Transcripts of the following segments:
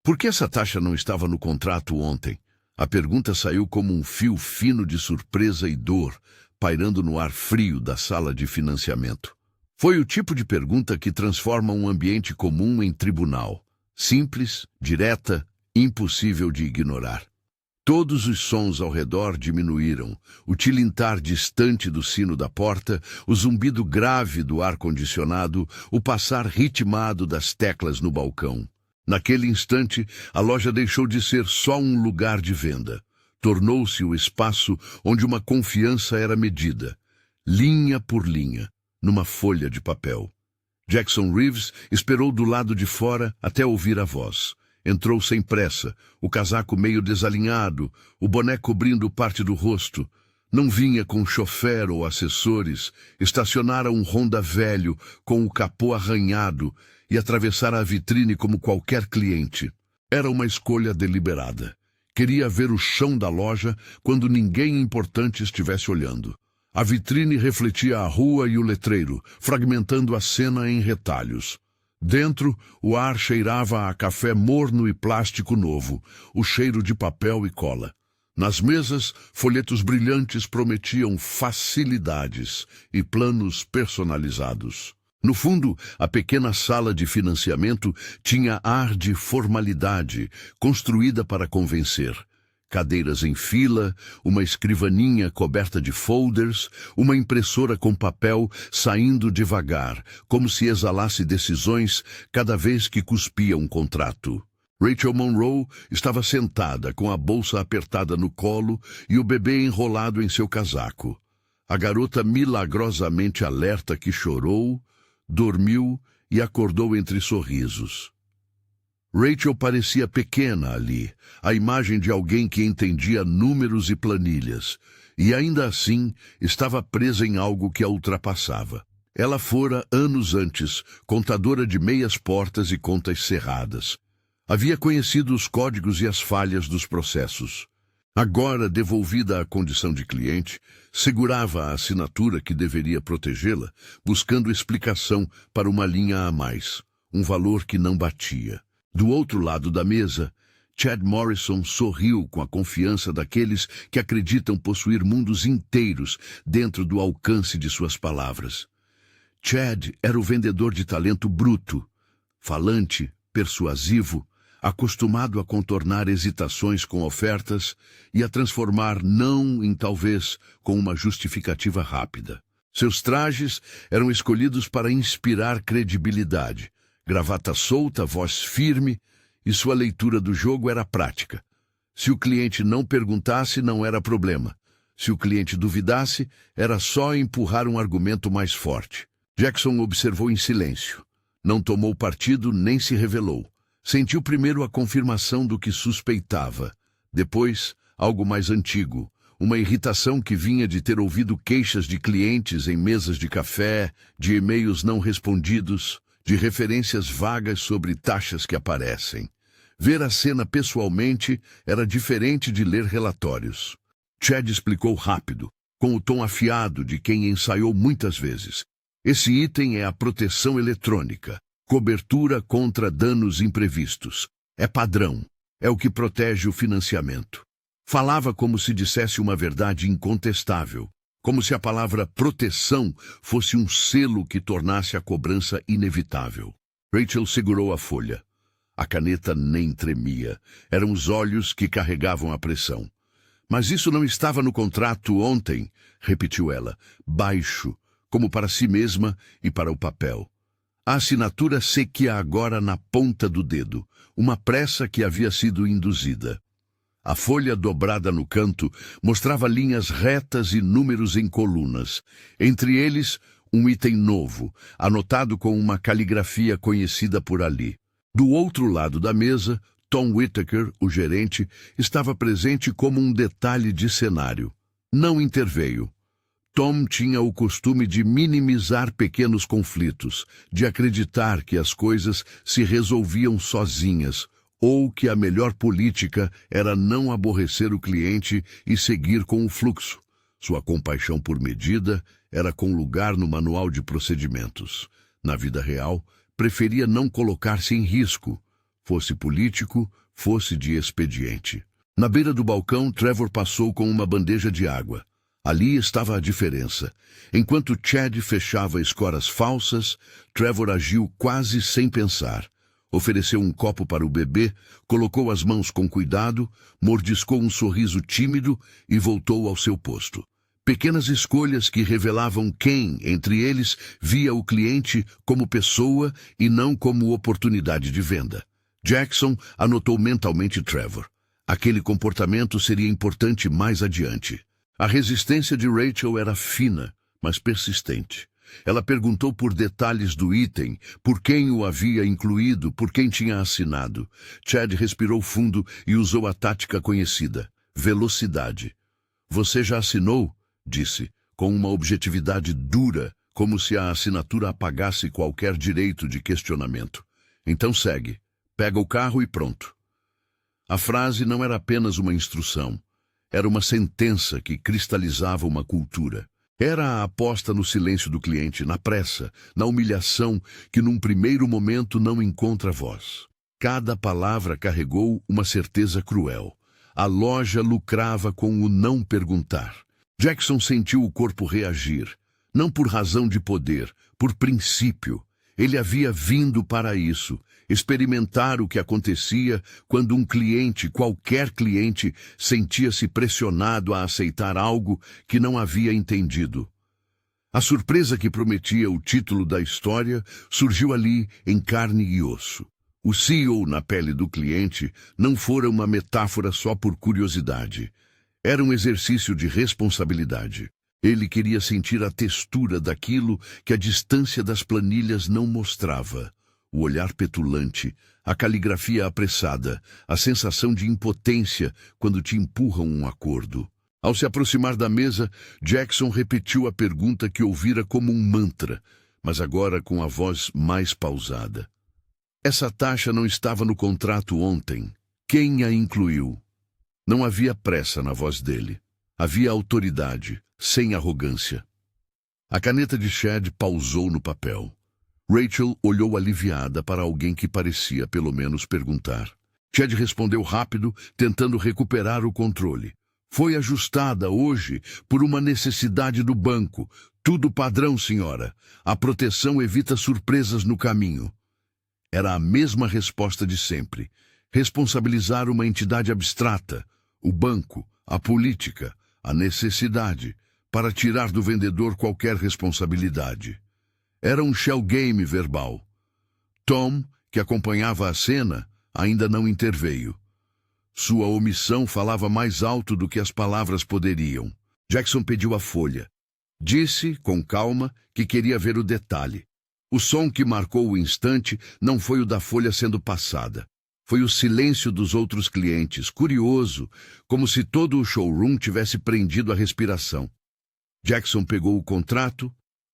Por que essa taxa não estava no contrato ontem? A pergunta saiu como um fio fino de surpresa e dor, pairando no ar frio da sala de financiamento. Foi o tipo de pergunta que transforma um ambiente comum em tribunal. Simples, direta, impossível de ignorar. Todos os sons ao redor diminuíram, o tilintar distante do sino da porta, o zumbido grave do ar-condicionado, o passar ritmado das teclas no balcão. Naquele instante, a loja deixou de ser só um lugar de venda. Tornou-se o espaço onde uma confiança era medida, linha por linha, numa folha de papel. Jackson Reeves esperou do lado de fora até ouvir a voz. Entrou sem pressa, o casaco meio desalinhado, o boné cobrindo parte do rosto. Não vinha com chofer ou assessores, estacionara um Honda velho com o capô arranhado e atravessara a vitrine como qualquer cliente. Era uma escolha deliberada. Queria ver o chão da loja quando ninguém importante estivesse olhando. A vitrine refletia a rua e o letreiro, fragmentando a cena em retalhos. Dentro, o ar cheirava a café morno e plástico novo, o cheiro de papel e cola. Nas mesas, folhetos brilhantes prometiam facilidades e planos personalizados. No fundo, a pequena sala de financiamento tinha ar de formalidade, construída para convencer. Cadeiras em fila, uma escrivaninha coberta de folders, uma impressora com papel saindo devagar, como se exalasse decisões cada vez que cuspia um contrato. Rachel Monroe estava sentada, com a bolsa apertada no colo e o bebê enrolado em seu casaco. A garota milagrosamente alerta que chorou, dormiu e acordou entre sorrisos. Rachel parecia pequena ali, a imagem de alguém que entendia números e planilhas, e ainda assim estava presa em algo que a ultrapassava. Ela fora, anos antes, contadora de meias portas e contas cerradas. Havia conhecido os códigos e as falhas dos processos. Agora, devolvida à condição de cliente, segurava a assinatura que deveria protegê-la, buscando explicação para uma linha a mais, um valor que não batia. Do outro lado da mesa, Chad Morrison sorriu com a confiança daqueles que acreditam possuir mundos inteiros dentro do alcance de suas palavras. Chad era o vendedor de talento bruto, falante, persuasivo, acostumado a contornar hesitações com ofertas e a transformar não em talvez com uma justificativa rápida. Seus trajes eram escolhidos para inspirar credibilidade. Gravata solta, voz firme, e sua leitura do jogo era prática. Se o cliente não perguntasse, não era problema. Se o cliente duvidasse, era só empurrar um argumento mais forte. Jackson observou em silêncio. Não tomou partido nem se revelou. Sentiu primeiro a confirmação do que suspeitava. Depois, algo mais antigo. Uma irritação que vinha de ter ouvido queixas de clientes em mesas de café, de e-mails não respondidos, de referências vagas sobre taxas que aparecem. Ver a cena pessoalmente era diferente de ler relatórios. Chad explicou rápido, com o tom afiado de quem ensaiou muitas vezes. Esse item é a proteção eletrônica, cobertura contra danos imprevistos. É padrão, é o que protege o financiamento. Falava como se dissesse uma verdade incontestável, como se a palavra proteção fosse um selo que tornasse a cobrança inevitável. Rachel segurou a folha. A caneta nem tremia. Eram os olhos que carregavam a pressão. Mas isso não estava no contrato ontem, repetiu ela, baixo, como para si mesma e para o papel. A assinatura sequia agora na ponta do dedo, uma pressa que havia sido induzida. A folha dobrada no canto mostrava linhas retas e números em colunas. Entre eles, um item novo, anotado com uma caligrafia conhecida por ali. Do outro lado da mesa, Tom Whittaker, o gerente, estava presente como um detalhe de cenário. Não interveio. Tom tinha o costume de minimizar pequenos conflitos, de acreditar que as coisas se resolviam sozinhas, ou que a melhor política era não aborrecer o cliente e seguir com o fluxo. Sua compaixão por medida era com lugar no manual de procedimentos. Na vida real, preferia não colocar-se em risco. fosse político, fosse de expediente. Na beira do balcão, Trevor passou com uma bandeja de água. Ali estava a diferença. Enquanto Chad fechava escoras falsas, Trevor agiu quase sem pensar. Ofereceu um copo para o bebê, colocou as mãos com cuidado, mordiscou um sorriso tímido e voltou ao seu posto. Pequenas escolhas que revelavam quem, entre eles, via o cliente como pessoa e não como oportunidade de venda. Jackson anotou mentalmente Trevor. Aquele comportamento seria importante mais adiante. A resistência de Rachel era fina, mas persistente. Ela perguntou por detalhes do item, por quem o havia incluído, por quem tinha assinado. Chad respirou fundo e usou a tática conhecida: velocidade. Você já assinou? Disse, com uma objetividade dura, como se a assinatura apagasse qualquer direito de questionamento. Então segue. Pega o carro e pronto. A frase não era apenas uma instrução. Era uma sentença que cristalizava uma cultura. Era a aposta no silêncio do cliente, na pressa, na humilhação que num primeiro momento não encontra voz. Cada palavra carregou uma certeza cruel. A loja lucrava com o não perguntar. Jackson sentiu o corpo reagir, não por razão de poder, por princípio. Ele havia vindo para isso, experimentar o que acontecia quando um cliente, qualquer cliente, sentia-se pressionado a aceitar algo que não havia entendido. A surpresa que prometia o título da história surgiu ali em carne e osso. O CEO na pele do cliente não fora uma metáfora só por curiosidade. Era um exercício de responsabilidade. Ele queria sentir a textura daquilo que a distância das planilhas não mostrava. O olhar petulante, a caligrafia apressada, a sensação de impotência quando te empurram um acordo. Ao se aproximar da mesa, Jackson repetiu a pergunta que ouvira como um mantra, mas agora com a voz mais pausada. Essa taxa não estava no contrato ontem. Quem a incluiu? Não havia pressa na voz dele. Havia autoridade, sem arrogância. A caneta de Chad pausou no papel. Rachel olhou aliviada para alguém que parecia, pelo menos, perguntar. Chad respondeu rápido, tentando recuperar o controle. Foi ajustada hoje por uma necessidade do banco. Tudo padrão, senhora. A proteção evita surpresas no caminho. Era a mesma resposta de sempre. Responsabilizar uma entidade abstrata, o banco, a política, a necessidade, para tirar do vendedor qualquer responsabilidade. Era um shell game verbal. Tom, que acompanhava a cena, ainda não interveio. Sua omissão falava mais alto do que as palavras poderiam. Jackson pediu a folha. Disse, com calma, que queria ver o detalhe. O som que marcou o instante não foi o da folha sendo passada. Foi o silêncio dos outros clientes, curioso, como se todo o showroom tivesse prendido a respiração. Jackson pegou o contrato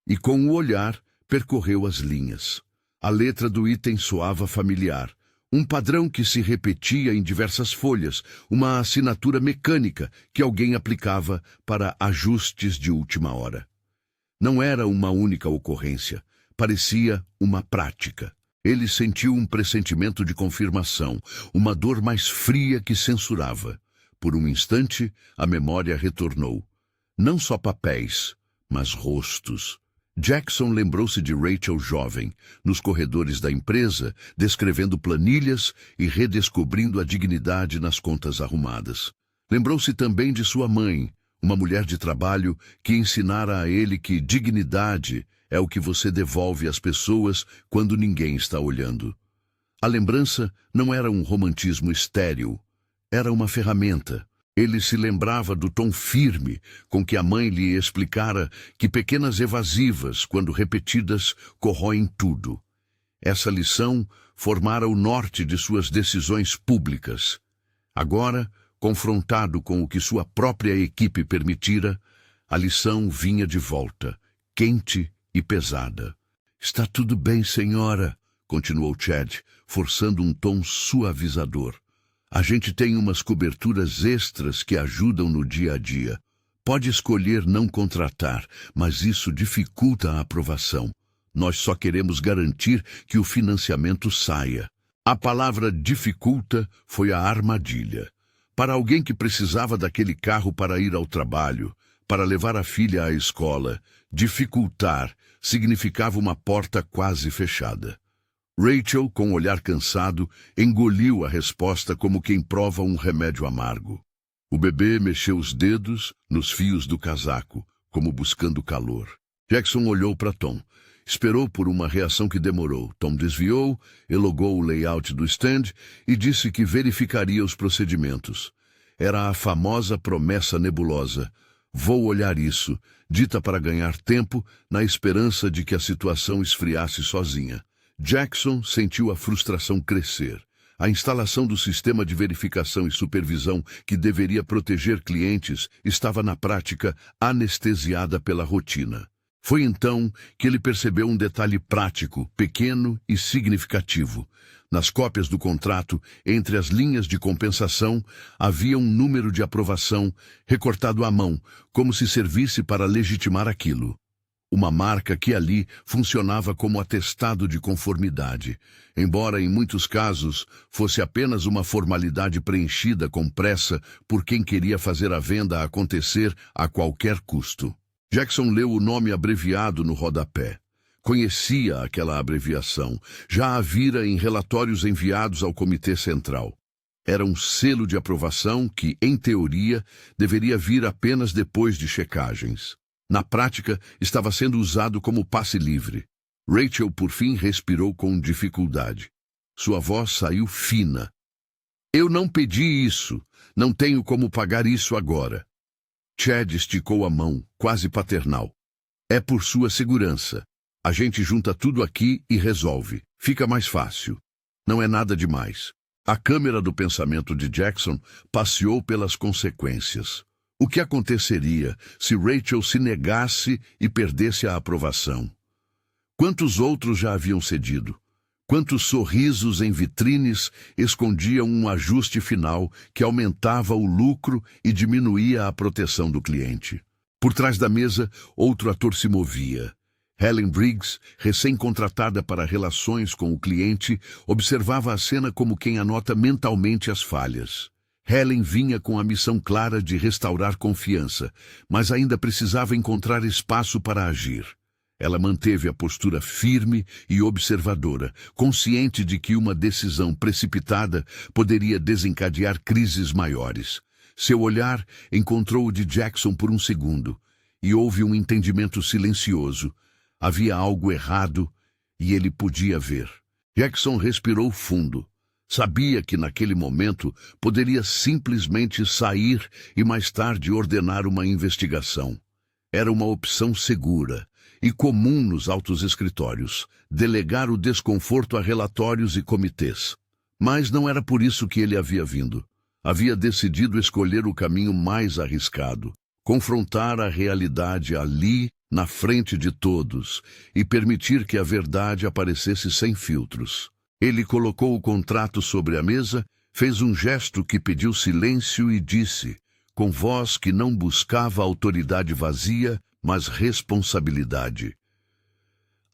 e, com o olhar, percorreu as linhas. A letra do item soava familiar. Um padrão que se repetia em diversas folhas, uma assinatura mecânica que alguém aplicava para ajustes de última hora. Não era uma única ocorrência, parecia uma prática. Ele sentiu um pressentimento de confirmação, uma dor mais fria que censurava. Por um instante, a memória retornou. Não só papéis, mas rostos. Jackson lembrou-se de Rachel jovem, nos corredores da empresa, descrevendo planilhas e redescobrindo a dignidade nas contas arrumadas. Lembrou-se também de sua mãe, uma mulher de trabalho que ensinara a ele que dignidade é o que você devolve às pessoas quando ninguém está olhando. A lembrança não era um romantismo estéril, era uma ferramenta. Ele se lembrava do tom firme com que a mãe lhe explicara que pequenas evasivas, quando repetidas, corroem tudo. Essa lição formara o norte de suas decisões públicas. Agora, confrontado com o que sua própria equipe permitira, a lição vinha de volta, quente e pesada. Está tudo bem, senhora, continuou Chad, forçando um tom suavizador. A gente tem umas coberturas extras que ajudam no dia a dia. Pode escolher não contratar, mas isso dificulta a aprovação. Nós só queremos garantir que o financiamento saia. A palavra dificulta foi a armadilha. Para alguém que precisava daquele carro para ir ao trabalho, para levar a filha à escola, dificultar significava uma porta quase fechada. Rachel, com um olhar cansado, engoliu a resposta como quem prova um remédio amargo. O bebê mexeu os dedos nos fios do casaco, como buscando calor. Jackson olhou para Tom. Esperou por uma reação que demorou. Tom desviou, elogou o layout do stand e disse que verificaria os procedimentos. Era a famosa promessa nebulosa. Vou olhar isso, dita para ganhar tempo, na esperança de que a situação esfriasse sozinha. Jackson sentiu a frustração crescer. A instalação do sistema de verificação e supervisão que deveria proteger clientes estava na prática anestesiada pela rotina. Foi então que ele percebeu um detalhe prático, pequeno e significativo. Nas cópias do contrato, entre as linhas de compensação, havia um número de aprovação recortado à mão, como se servisse para legitimar aquilo. Uma marca que ali funcionava como atestado de conformidade, embora em muitos casos fosse apenas uma formalidade preenchida com pressa por quem queria fazer a venda acontecer a qualquer custo. Jackson leu o nome abreviado no rodapé. Conhecia aquela abreviação, já a vira em relatórios enviados ao Comitê Central. Era um selo de aprovação que, em teoria, deveria vir apenas depois de checagens. Na prática, estava sendo usado como passe livre. Rachel, por fim, respirou com dificuldade. Sua voz saiu fina. Eu não pedi isso. Não tenho como pagar isso agora. Chad esticou a mão, quase paternal. É por sua segurança. A gente junta tudo aqui e resolve. Fica mais fácil. Não é nada demais. A câmera do pensamento de Jackson passeou pelas consequências. O que aconteceria se Rachel se negasse e perdesse a aprovação? Quantos outros já haviam cedido? Quantos sorrisos em vitrines escondiam um ajuste final que aumentava o lucro e diminuía a proteção do cliente? Por trás da mesa, outro ator se movia. Helen Briggs, recém-contratada para relações com o cliente, observava a cena como quem anota mentalmente as falhas. Helen vinha com a missão clara de restaurar confiança, mas ainda precisava encontrar espaço para agir. Ela manteve a postura firme e observadora, consciente de que uma decisão precipitada poderia desencadear crises maiores. Seu olhar encontrou o de Jackson por um segundo, e houve um entendimento silencioso. Havia algo errado, e ele podia ver. Jackson respirou fundo. Sabia que naquele momento poderia simplesmente sair e mais tarde ordenar uma investigação. Era uma opção segura e comum nos altos escritórios, delegar o desconforto a relatórios e comitês. Mas não era por isso que ele havia vindo. Havia decidido escolher o caminho mais arriscado, confrontar a realidade ali, na frente de todos, e permitir que a verdade aparecesse sem filtros. Ele colocou o contrato sobre a mesa, fez um gesto que pediu silêncio e disse, com voz que não buscava autoridade vazia, mas responsabilidade.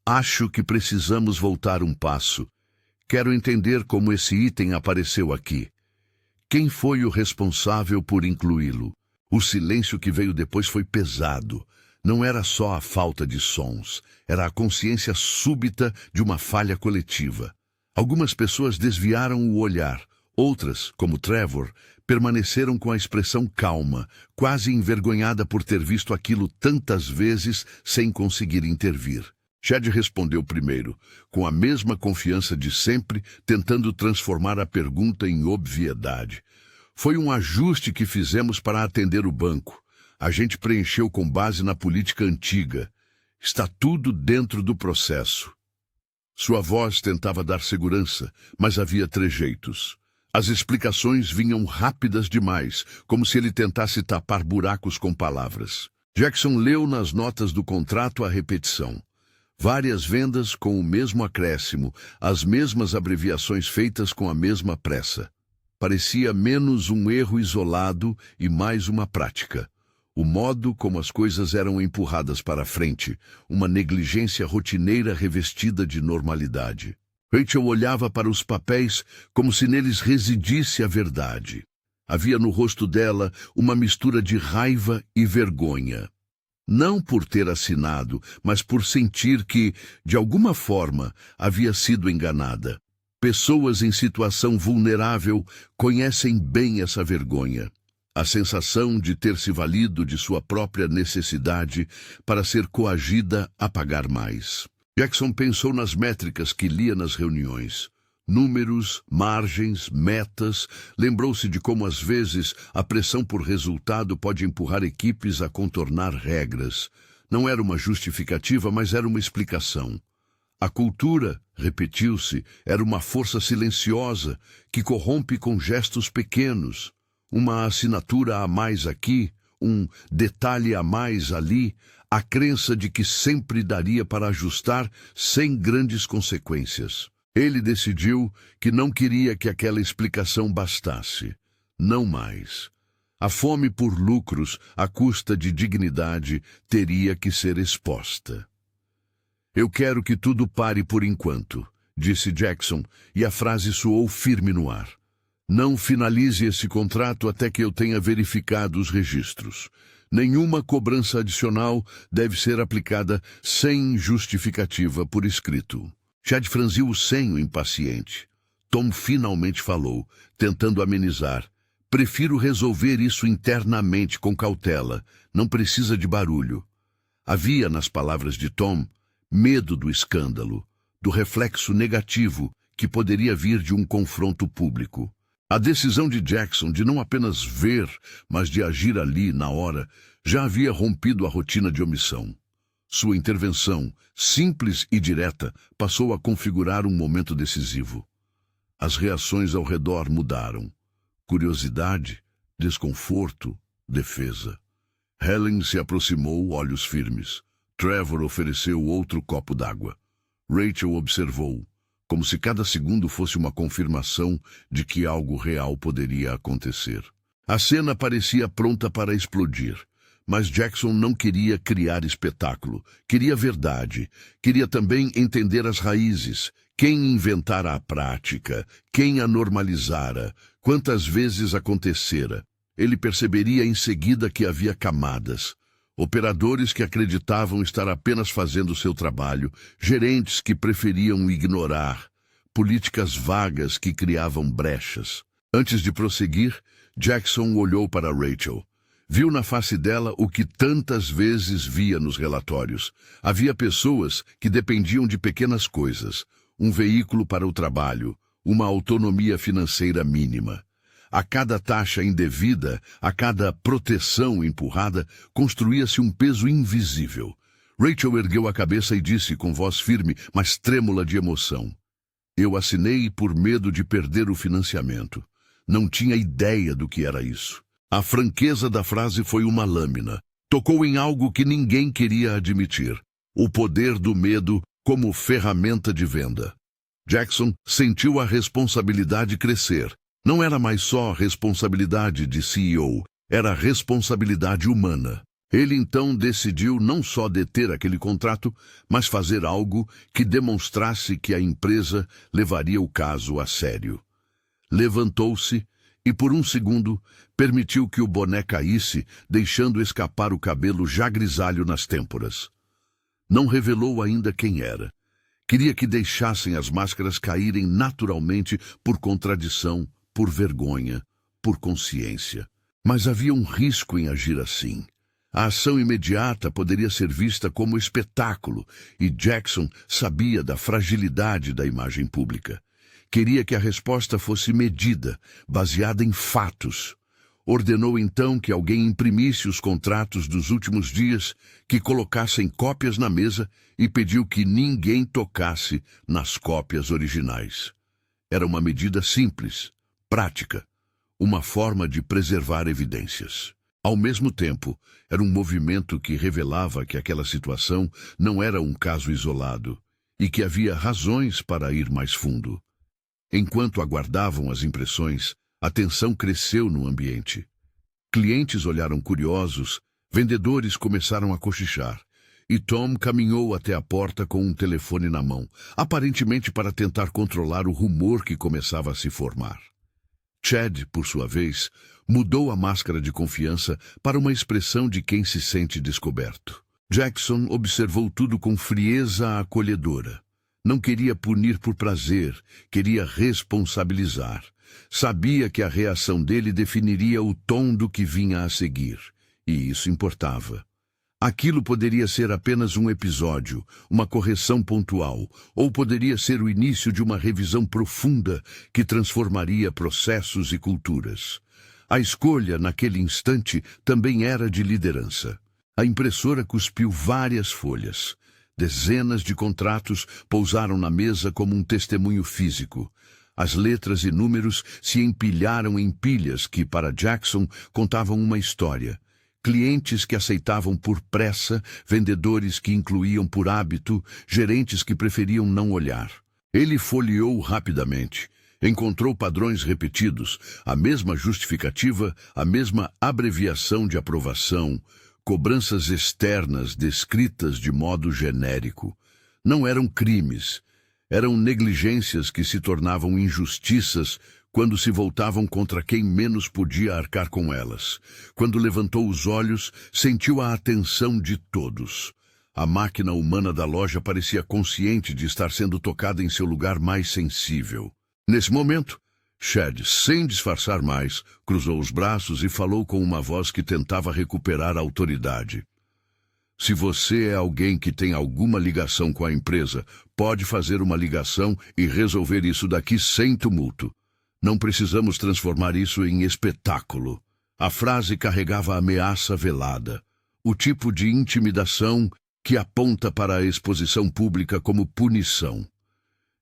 Acho que precisamos voltar um passo. Quero entender como esse item apareceu aqui. Quem foi o responsável por incluí-lo? O silêncio que veio depois foi pesado. Não era só a falta de sons, era a consciência súbita de uma falha coletiva. Algumas pessoas desviaram o olhar, outras, como Trevor, permaneceram com a expressão calma, quase envergonhada por ter visto aquilo tantas vezes sem conseguir intervir. Chad respondeu primeiro, com a mesma confiança de sempre, tentando transformar a pergunta em obviedade. Foi um ajuste que fizemos para atender o banco. A gente preencheu com base na política antiga. Está tudo dentro do processo. Sua voz tentava dar segurança, mas havia trejeitos. As explicações vinham rápidas demais, como se ele tentasse tapar buracos com palavras. Jackson leu nas notas do contrato a repetição. Várias vendas com o mesmo acréscimo, as mesmas abreviações feitas com a mesma pressa. Parecia menos um erro isolado e mais uma prática. O modo como as coisas eram empurradas para frente, uma negligência rotineira revestida de normalidade. Rachel olhava para os papéis como se neles residisse a verdade. Havia no rosto dela uma mistura de raiva e vergonha. Não por ter assinado, mas por sentir que, de alguma forma, havia sido enganada. Pessoas em situação vulnerável conhecem bem essa vergonha. A sensação de ter se valido de sua própria necessidade para ser coagida a pagar mais. Jackson pensou nas métricas que lia nas reuniões. Números, margens, metas. Lembrou-se de como, às vezes, a pressão por resultado pode empurrar equipes a contornar regras. Não era uma justificativa, mas era uma explicação. A cultura, repetiu-se, era uma força silenciosa que corrompe com gestos pequenos. Uma assinatura a mais aqui, um detalhe a mais ali, a crença de que sempre daria para ajustar sem grandes consequências. Ele decidiu que não queria que aquela explicação bastasse. Não mais. A fome por lucros à custa de dignidade teria que ser exposta. Eu quero que tudo pare por enquanto, disse Jackson, e a frase soou firme no ar. Não finalize esse contrato até que eu tenha verificado os registros. Nenhuma cobrança adicional deve ser aplicada sem justificativa por escrito. Chad franziu o senho impaciente. Tom finalmente falou, tentando amenizar. Prefiro resolver isso internamente com cautela. Não precisa de barulho. Havia, nas palavras de Tom, medo do escândalo, do reflexo negativo que poderia vir de um confronto público. A decisão de Jackson de não apenas ver, mas de agir ali, na hora, já havia rompido a rotina de omissão. Sua intervenção, simples e direta, passou a configurar um momento decisivo. As reações ao redor mudaram. Curiosidade, desconforto, defesa. Helen se aproximou, olhos firmes. Trevor ofereceu outro copo d'água. Rachel observou, como se cada segundo fosse uma confirmação de que algo real poderia acontecer. A cena parecia pronta para explodir, mas Jackson não queria criar espetáculo, queria verdade, queria também entender as raízes, quem inventara a prática, quem a normalizara, quantas vezes acontecera. Ele perceberia em seguida que havia camadas. Operadores que acreditavam estar apenas fazendo seu trabalho, gerentes que preferiam ignorar, políticas vagas que criavam brechas. Antes de prosseguir, Jackson olhou para Rachel. Viu na face dela o que tantas vezes via nos relatórios. Havia pessoas que dependiam de pequenas coisas, um veículo para o trabalho, uma autonomia financeira mínima. A cada taxa indevida, a cada proteção empurrada, construía-se um peso invisível. Rachel ergueu a cabeça e disse com voz firme, mas trêmula de emoção. Eu assinei por medo de perder o financiamento. Não tinha ideia do que era isso. A franqueza da frase foi uma lâmina. Tocou em algo que ninguém queria admitir. O poder do medo como ferramenta de venda. Jackson sentiu a responsabilidade crescer. Não era mais só responsabilidade de CEO, era responsabilidade humana. Ele então decidiu não só deter aquele contrato, mas fazer algo que demonstrasse que a empresa levaria o caso a sério. Levantou-se e, por um segundo, permitiu que o boné caísse, deixando escapar o cabelo já grisalho nas têmporas. Não revelou ainda quem era. Queria que deixassem as máscaras caírem naturalmente por contradição, por vergonha, por consciência. Mas havia um risco em agir assim. A ação imediata poderia ser vista como espetáculo, e Jackson sabia da fragilidade da imagem pública. Queria que a resposta fosse medida, baseada em fatos. Ordenou então que alguém imprimisse os contratos dos últimos dias, que colocassem cópias na mesa e pediu que ninguém tocasse nas cópias originais. Era uma medida simples, prática, uma forma de preservar evidências. Ao mesmo tempo, era um movimento que revelava que aquela situação não era um caso isolado e que havia razões para ir mais fundo. Enquanto aguardavam as impressões, a tensão cresceu no ambiente. Clientes olharam curiosos, vendedores começaram a cochichar, e Tom caminhou até a porta com um telefone na mão, aparentemente para tentar controlar o rumor que começava a se formar. Chad, por sua vez, mudou a máscara de confiança para uma expressão de quem se sente descoberto. Jackson observou tudo com frieza acolhedora. Não queria punir por prazer, queria responsabilizar. Sabia que a reação dele definiria o tom do que vinha a seguir, e isso importava. Aquilo poderia ser apenas um episódio, uma correção pontual, ou poderia ser o início de uma revisão profunda que transformaria processos e culturas. A escolha, naquele instante, também era de liderança. A impressora cuspiu várias folhas. Dezenas de contratos pousaram na mesa como um testemunho físico. As letras e números se empilharam em pilhas que, para Jackson, contavam uma história. Clientes que aceitavam por pressa, vendedores que incluíam por hábito, gerentes que preferiam não olhar. Ele folheou rapidamente. Encontrou padrões repetidos, a mesma justificativa, a mesma abreviação de aprovação, cobranças externas descritas de modo genérico. Não eram crimes, eram negligências que se tornavam injustiças quando se voltavam contra quem menos podia arcar com elas. Quando levantou os olhos, sentiu a atenção de todos. A máquina humana da loja parecia consciente de estar sendo tocada em seu lugar mais sensível. Nesse momento, Chad, sem disfarçar mais, cruzou os braços e falou com uma voz que tentava recuperar a autoridade. Se você é alguém que tem alguma ligação com a empresa, pode fazer uma ligação e resolver isso daqui sem tumulto. Não precisamos transformar isso em espetáculo. A frase carregava ameaça velada, o tipo de intimidação que aponta para a exposição pública como punição.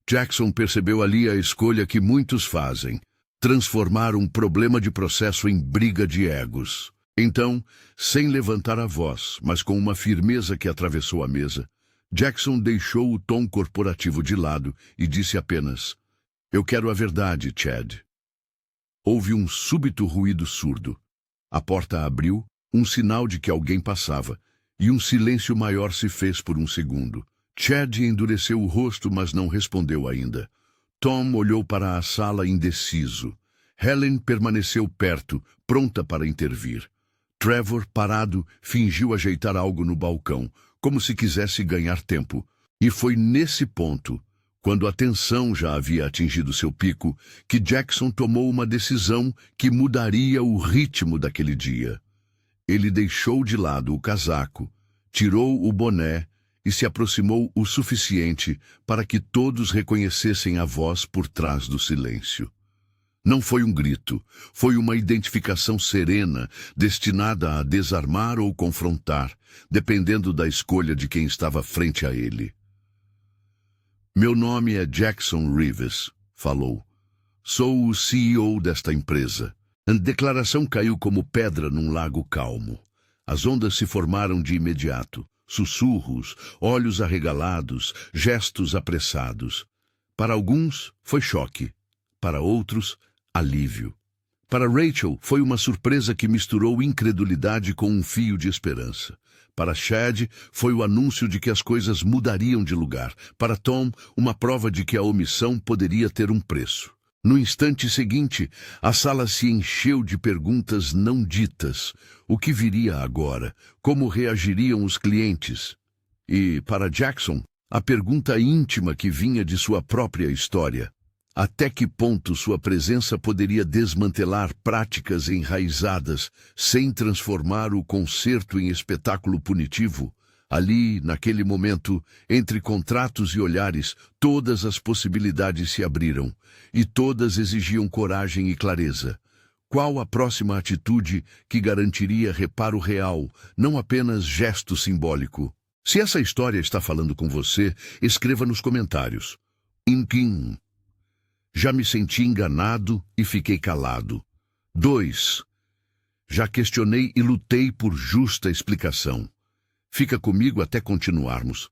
Jackson percebeu ali a escolha que muitos fazem, transformar um problema de processo em briga de egos. Então, sem levantar a voz, mas com uma firmeza que atravessou a mesa, Jackson deixou o tom corporativo de lado e disse apenas: "Eu quero a verdade, Chad." Houve um súbito ruído surdo. A porta abriu, um sinal de que alguém passava, e um silêncio maior se fez por um segundo. Chad endureceu o rosto, mas não respondeu ainda. Tom olhou para a sala indeciso. Helen permaneceu perto, pronta para intervir. Trevor, parado, fingiu ajeitar algo no balcão, como se quisesse ganhar tempo. E foi nesse ponto, quando a tensão já havia atingido seu pico, que Jackson tomou uma decisão que mudaria o ritmo daquele dia. Ele deixou de lado o casaco, tirou o boné e se aproximou o suficiente para que todos reconhecessem a voz por trás do silêncio. Não foi um grito, foi uma identificação serena, destinada a desarmar ou confrontar, dependendo da escolha de quem estava frente a ele. "Meu nome é Jackson Reeves", falou. "Sou o CEO desta empresa." A declaração caiu como pedra num lago calmo. As ondas se formaram de imediato. Sussurros, olhos arregalados, gestos apressados. Para alguns, foi choque. Para outros, alívio. Para Rachel, foi uma surpresa que misturou incredulidade com um fio de esperança. Para Chad, foi o anúncio de que as coisas mudariam de lugar. Para Tom, uma prova de que a omissão poderia ter um preço. No instante seguinte, a sala se encheu de perguntas não ditas. O que viria agora? Como reagiriam os clientes? E, para Jackson, a pergunta íntima que vinha de sua própria história. Até que ponto sua presença poderia desmantelar práticas enraizadas sem transformar o concerto em espetáculo punitivo? Ali, naquele momento, entre contratos e olhares, todas as possibilidades se abriram, e todas exigiam coragem e clareza. Qual a próxima atitude que garantiria reparo real, não apenas gesto simbólico? Se essa história está falando com você, escreva nos comentários. Inquim. Já me senti enganado e fiquei calado. 2. Já questionei e lutei por justa explicação. Fica comigo até continuarmos.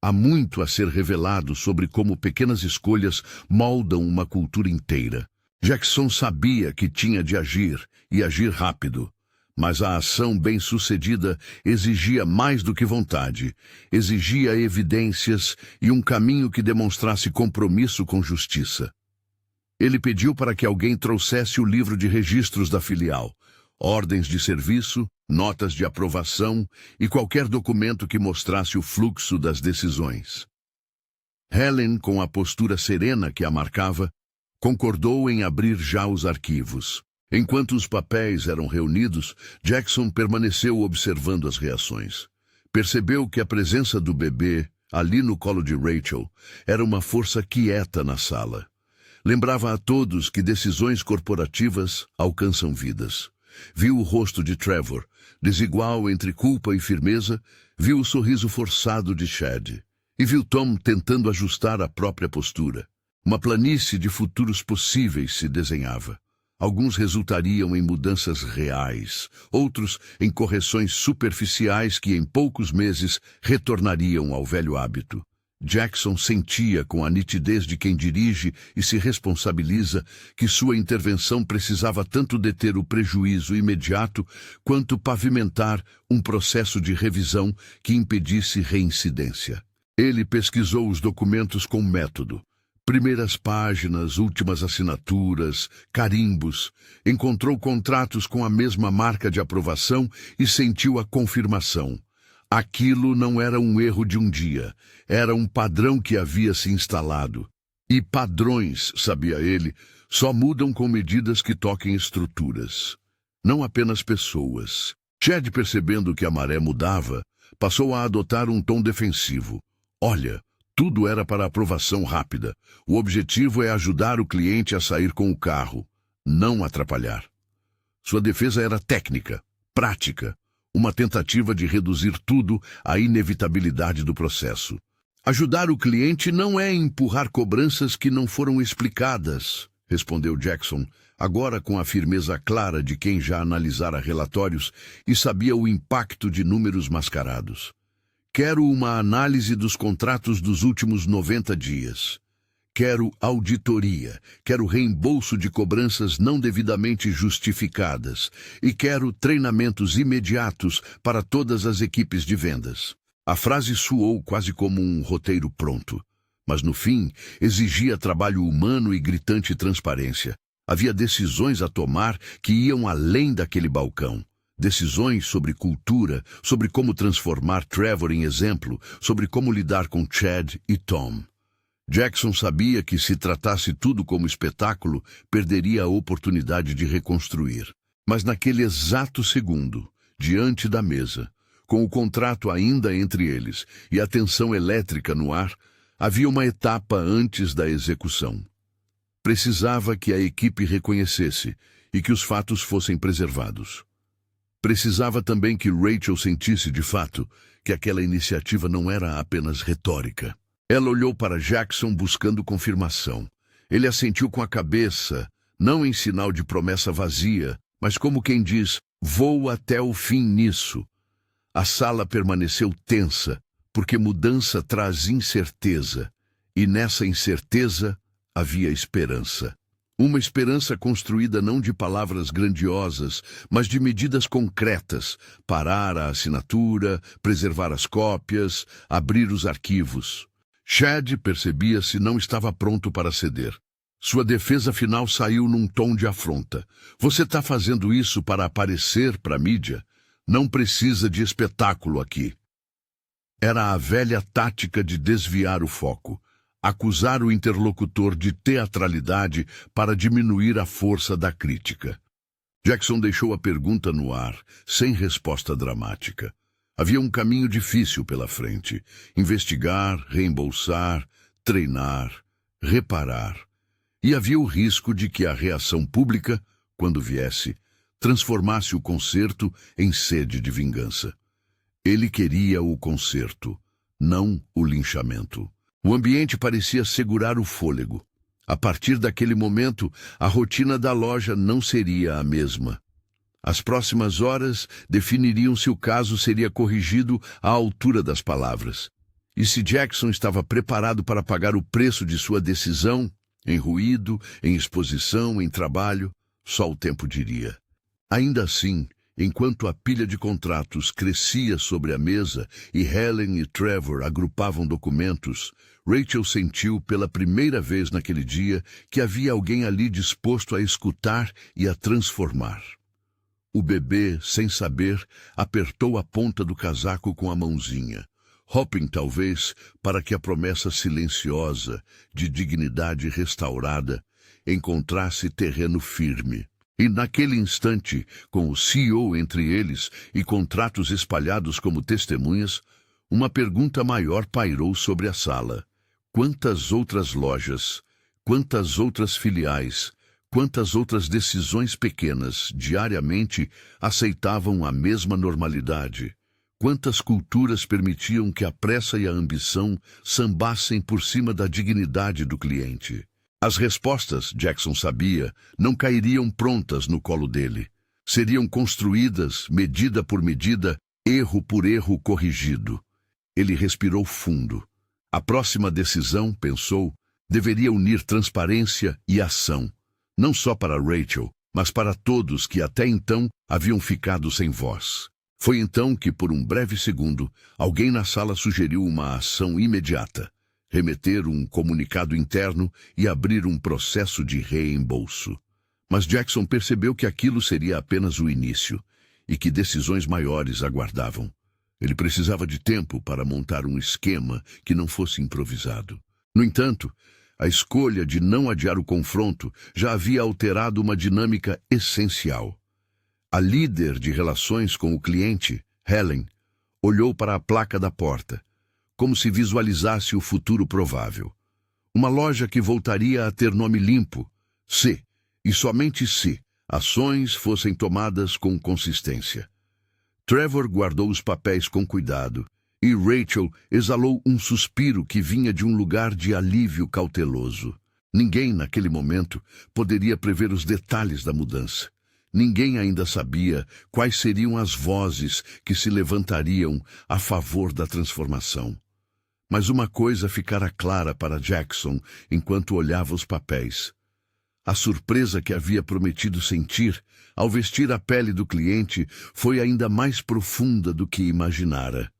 Há muito a ser revelado sobre como pequenas escolhas moldam uma cultura inteira. Jackson sabia que tinha de agir, e agir rápido. Mas a ação bem-sucedida exigia mais do que vontade, exigia evidências e um caminho que demonstrasse compromisso com justiça. Ele pediu para que alguém trouxesse o livro de registros da filial, ordens de serviço, notas de aprovação e qualquer documento que mostrasse o fluxo das decisões. Helen, com a postura serena que a marcava, concordou em abrir já os arquivos. Enquanto os papéis eram reunidos, Jackson permaneceu observando as reações. Percebeu que a presença do bebê, ali no colo de Rachel, era uma força quieta na sala. Lembrava a todos que decisões corporativas alcançam vidas. Viu o rosto de Trevor, desigual entre culpa e firmeza, viu o sorriso forçado de Chad, e viu Tom tentando ajustar a própria postura. Uma planície de futuros possíveis se desenhava. Alguns resultariam em mudanças reais, outros em correções superficiais que em poucos meses retornariam ao velho hábito. Jackson sentia com a nitidez de quem dirige e se responsabiliza que sua intervenção precisava tanto deter o prejuízo imediato quanto pavimentar um processo de revisão que impedisse reincidência. Ele pesquisou os documentos com método. Primeiras páginas, últimas assinaturas, carimbos. Encontrou contratos com a mesma marca de aprovação e sentiu a confirmação. Aquilo não era um erro de um dia, era um padrão que havia se instalado. E padrões, sabia ele, só mudam com medidas que toquem estruturas, não apenas pessoas. Chad, percebendo que a maré mudava, passou a adotar um tom defensivo. Olha, tudo era para aprovação rápida. O objetivo é ajudar o cliente a sair com o carro, não atrapalhar. Sua defesa era técnica, prática, uma tentativa de reduzir tudo à inevitabilidade do processo. Ajudar o cliente não é empurrar cobranças que não foram explicadas, respondeu Jackson, agora com a firmeza clara de quem já analisara relatórios e sabia o impacto de números mascarados. Quero uma análise dos contratos dos últimos 90 dias. Quero auditoria, quero reembolso de cobranças não devidamente justificadas e quero treinamentos imediatos para todas as equipes de vendas. A frase soou quase como um roteiro pronto, mas no fim exigia trabalho humano e gritante transparência. Havia decisões a tomar que iam além daquele balcão. Decisões sobre cultura, sobre como transformar Trevor em exemplo, sobre como lidar com Chad e Tom. Jackson sabia que se tratasse tudo como espetáculo, perderia a oportunidade de reconstruir. Mas naquele exato segundo, diante da mesa, com o contrato ainda entre eles e a tensão elétrica no ar, havia uma etapa antes da execução. Precisava que a equipe reconhecesse e que os fatos fossem preservados. Precisava também que Rachel sentisse de fato que aquela iniciativa não era apenas retórica. Ela olhou para Jackson buscando confirmação. Ele assentiu com a cabeça, não em sinal de promessa vazia, mas como quem diz, vou até o fim nisso. A sala permaneceu tensa, porque mudança traz incerteza, e nessa incerteza havia esperança. Uma esperança construída não de palavras grandiosas, mas de medidas concretas, parar a assinatura, preservar as cópias, abrir os arquivos. Chad, percebia-se, não estava pronto para ceder. Sua defesa final saiu num tom de afronta. Você está fazendo isso para aparecer para a mídia? Não precisa de espetáculo aqui. Era a velha tática de desviar o foco. Acusar o interlocutor de teatralidade para diminuir a força da crítica. Jackson deixou a pergunta no ar, sem resposta dramática. Havia um caminho difícil pela frente. Investigar, reembolsar, treinar, reparar. E havia o risco de que a reação pública, quando viesse, transformasse o concerto em sede de vingança. Ele queria o concerto, não o linchamento. O ambiente parecia segurar o fôlego. A partir daquele momento, a rotina da loja não seria a mesma. As próximas horas definiriam se o caso seria corrigido à altura das palavras. E se Jackson estava preparado para pagar o preço de sua decisão, em ruído, em exposição, em trabalho, só o tempo diria. Ainda assim, Enquanto a pilha de contratos crescia sobre a mesa e Helen e Trevor agrupavam documentos, Rachel sentiu pela primeira vez naquele dia que havia alguém ali disposto a escutar e a transformar. O bebê, sem saber, apertou a ponta do casaco com a mãozinha, hoping talvez para que a promessa silenciosa de dignidade restaurada encontrasse terreno firme. E naquele instante, com o CEO entre eles e contratos espalhados como testemunhas, uma pergunta maior pairou sobre a sala. Quantas outras lojas, quantas outras filiais, quantas outras decisões pequenas, diariamente, aceitavam a mesma normalidade? Quantas culturas permitiam que a pressa e a ambição sambassem por cima da dignidade do cliente? As respostas, Jackson sabia, não cairiam prontas no colo dele. Seriam construídas, medida por medida, erro por erro corrigido. Ele respirou fundo. A próxima decisão, pensou, deveria unir transparência e ação. Não só para Rachel, mas para todos que até então haviam ficado sem voz. Foi então que, por um breve segundo, alguém na sala sugeriu uma ação imediata. Remeter um comunicado interno e abrir um processo de reembolso. Mas Jackson percebeu que aquilo seria apenas o início e que decisões maiores aguardavam. Ele precisava de tempo para montar um esquema que não fosse improvisado. No entanto, a escolha de não adiar o confronto já havia alterado uma dinâmica essencial. A líder de relações com o cliente, Helen, olhou para a placa da porta, como se visualizasse o futuro provável. Uma loja que voltaria a ter nome limpo, se, e somente se, ações fossem tomadas com consistência. Trevor guardou os papéis com cuidado, e Rachel exalou um suspiro que vinha de um lugar de alívio cauteloso. Ninguém, naquele momento, poderia prever os detalhes da mudança. Ninguém ainda sabia quais seriam as vozes que se levantariam a favor da transformação. Mas uma coisa ficara clara para Jackson enquanto olhava os papéis. A surpresa que havia prometido sentir ao vestir a pele do cliente foi ainda mais profunda do que imaginara.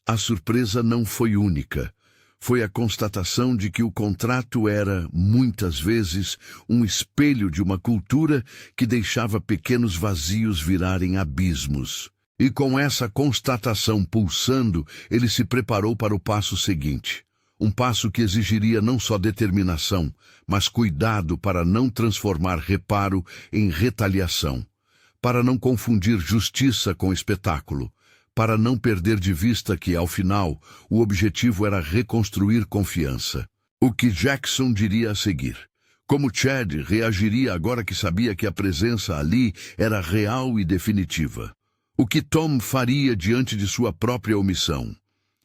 A surpresa não foi única. Foi a constatação de que o contrato era, muitas vezes, um espelho de uma cultura que deixava pequenos vazios virarem abismos. E com essa constatação pulsando, ele se preparou para o passo seguinte. Um passo que exigiria não só determinação, mas cuidado para não transformar reparo em retaliação, para não confundir justiça com espetáculo, para não perder de vista que, ao final, o objetivo era reconstruir confiança. O que Jackson diria a seguir? Como Chad reagiria agora que sabia que a presença ali era real e definitiva? O que Tom faria diante de sua própria omissão?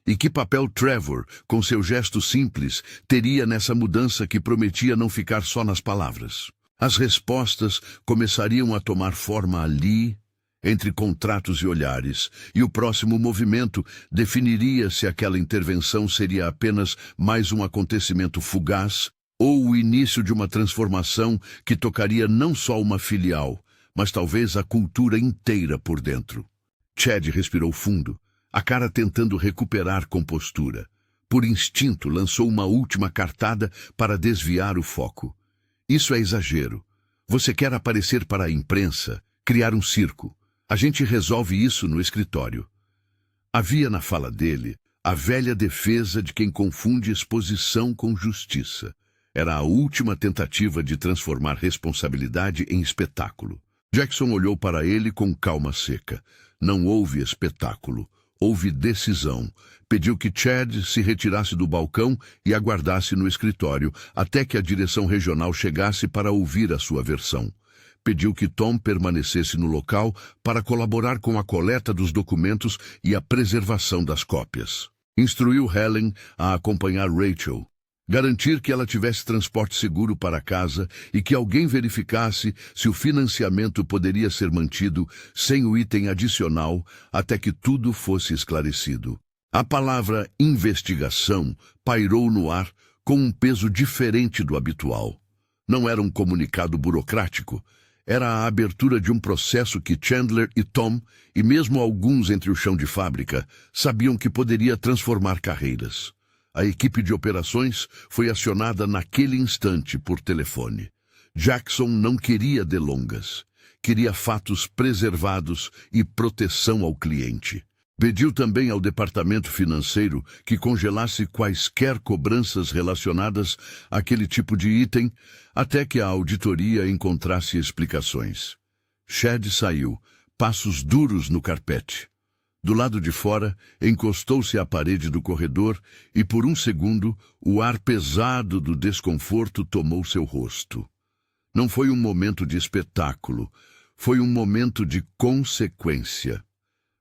E que papel Trevor, com seu gesto simples, teria nessa mudança que prometia não ficar só nas palavras? As respostas começariam a tomar forma ali, entre contratos e olhares, e o próximo movimento definiria se aquela intervenção seria apenas mais um acontecimento fugaz ou o início de uma transformação que tocaria não só uma filial, mas talvez a cultura inteira por dentro. Chad respirou fundo, a cara tentando recuperar compostura. Por instinto, lançou uma última cartada para desviar o foco. Isso é exagero. Você quer aparecer para a imprensa, criar um circo. A gente resolve isso no escritório. Havia na fala dele a velha defesa de quem confunde exposição com justiça. Era a última tentativa de transformar responsabilidade em espetáculo. Jackson olhou para ele com calma seca. Não houve espetáculo, houve decisão. Pediu que Chad se retirasse do balcão e aguardasse no escritório até que a direção regional chegasse para ouvir a sua versão. Pediu que Tom permanecesse no local para colaborar com a coleta dos documentos e a preservação das cópias. Instruiu Helen a acompanhar Rachel, garantir que ela tivesse transporte seguro para casa e que alguém verificasse se o financiamento poderia ser mantido sem o item adicional até que tudo fosse esclarecido. A palavra investigação pairou no ar com um peso diferente do habitual. Não era um comunicado burocrático, Era a abertura de um processo que Chandler e Tom, e mesmo alguns entre o chão de fábrica, sabiam que poderia transformar carreiras. A equipe de operações foi acionada naquele instante por telefone. Jackson não queria delongas. Queria fatos preservados e proteção ao cliente. Pediu também ao departamento financeiro que congelasse quaisquer cobranças relacionadas àquele tipo de item até que a auditoria encontrasse explicações. Chad saiu, passos duros no carpete. Do lado de fora, encostou-se à parede do corredor e, por um segundo, o ar pesado do desconforto tomou seu rosto. Não foi um momento de espetáculo, foi um momento de consequência.